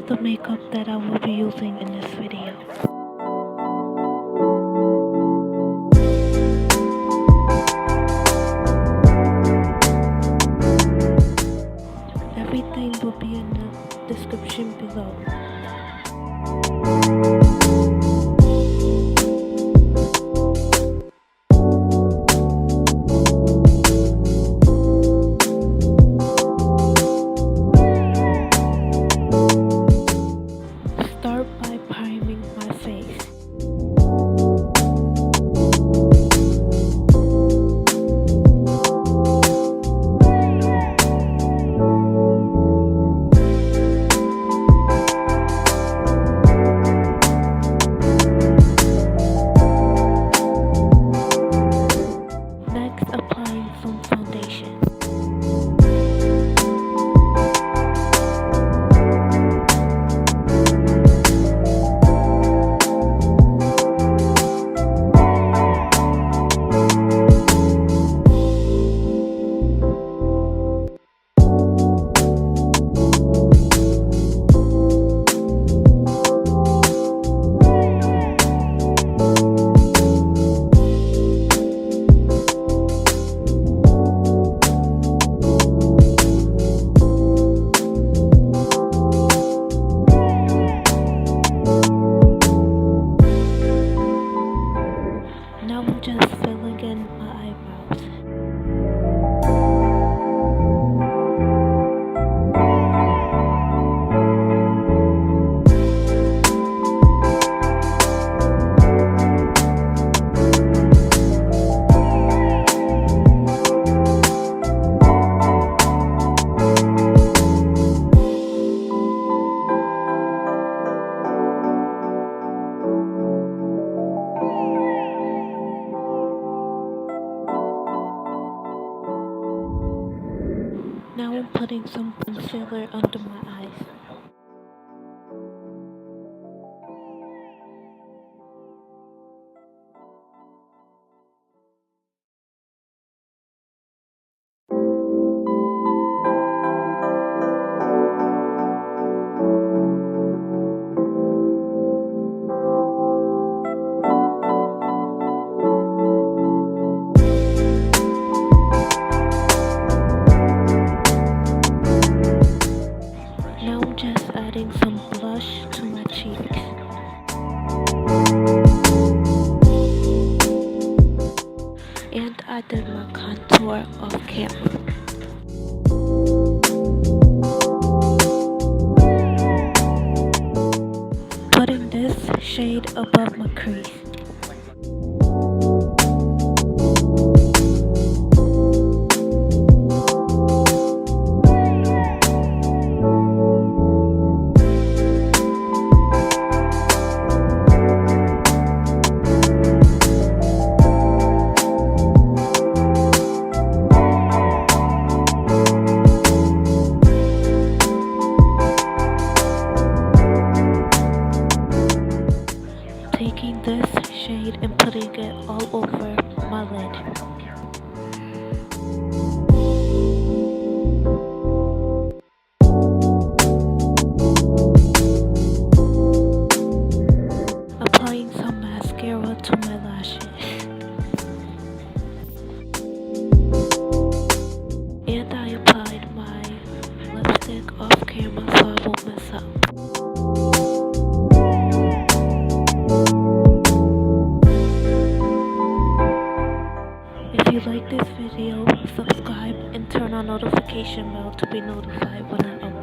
of the makeup that I will be using in this video. Everything will be in the description below. Start by priming my face. Next, applying some foundation. Now I'm just filling in my eyebrows. Now I'm putting some concealer under my eyes. Now I'm just adding some blush to my cheeks. And I did my contour off camera. Putting this shade above my crease. Taking this shade and putting it all over my lid. Applying some mascara to my lashes. And I applied my lipstick off camera so I won't mess up. If you like this video, subscribe and turn on notification bell to be notified when I upload.